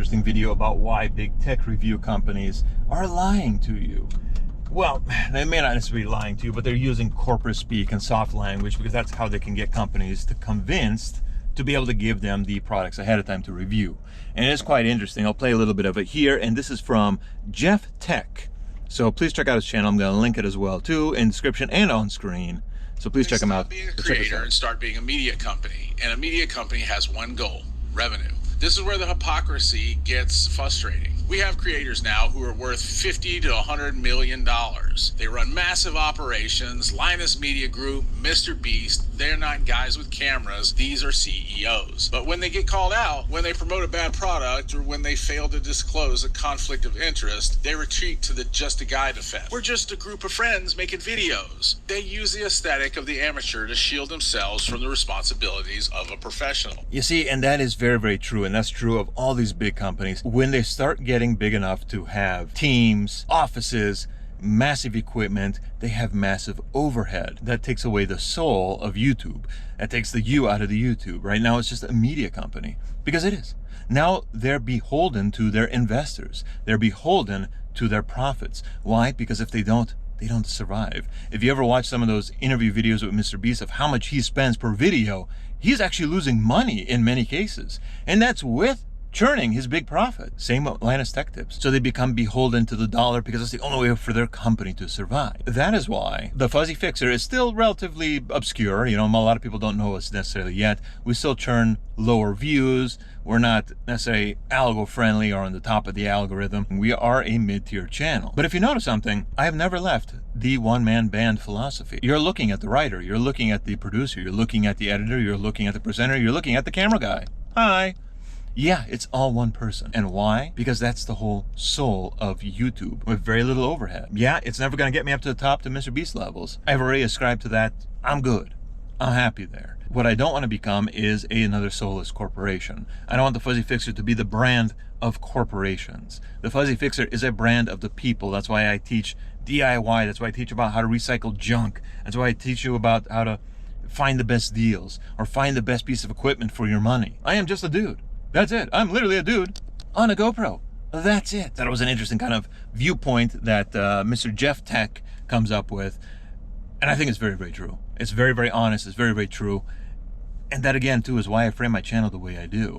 interesting video about why big tech review companies are lying to you. Well, they may not necessarily be lying to you, but they're using corporate speak and soft language because that's how they can get companies to convinced to be able to give them the products ahead of time to review. And it's quite interesting. I'll play a little bit of it here, and this is from Jeff Tech. So please check out his channel. I'm going to link it as well too in the description and on screen. So please check him out. Stop being a creator and start being a media company. And a media company has one goal: revenue. This is where the hypocrisy gets frustrating. We have creators now who are worth $50 to $100 million. They run massive operations. Linus Media Group, Mr. Beast, they're not guys with cameras. These are CEOs. But when they get called out, when they promote a bad product, or when they fail to disclose a conflict of interest, they retreat to the just a guy defense. We're just a group of friends making videos. They use the aesthetic of the amateur to shield themselves from the responsibilities of a professional. You see, and that is very, very true. And that's true of all these big companies. When they start getting big enough to have teams, offices, massive equipment, they have massive overhead. That takes away the soul of YouTube. That takes the you out of the YouTube. Right now it's just a media company, because it is. Now they're beholden to their investors. They're beholden to their profits. Why? Because if they don't survive. If you ever watch some of those interview videos with Mr. Beast of how much he spends per video, he's actually losing money in many cases. And that's with churning his big profit. Same with Linus Tech Tips. So they become beholden to the dollar because it's the only way for their company to survive. That is why the Fuzzy Fixer is still relatively obscure. You know, a lot of people don't know us necessarily yet. We still churn lower views. We're not necessarily algo friendly or on the top of the algorithm. We are a mid-tier channel. But if you notice something, I have never left the one-man band philosophy. You're looking at the writer, you're looking at the producer, you're looking at the editor, you're looking at the presenter, you're looking at the camera guy. Hi. Yeah, it's all one person. And why? Because that's the whole soul of YouTube, with very little overhead. Yeah, it's never going to get me up to the top to Mr. Beast levels. I've already ascribed to that. I'm good. I'm happy there. What I don't want to become is another soulless corporation. I don't want the Fuzzy Fixer to be the brand of corporations. The Fuzzy Fixer is a brand of the people. That's why I teach DIY. That's why I teach about how to recycle junk. That's why I teach you about how to find the best deals or find the best piece of equipment for your money. I am just a dude. That's it. I'm literally a dude on a GoPro. That's it. That was an interesting kind of viewpoint that Mr. Jeff Tech comes up with. And I think it's very, very true. It's very, very honest. It's very, very true. And that, again, too, is why I frame my channel the way I do.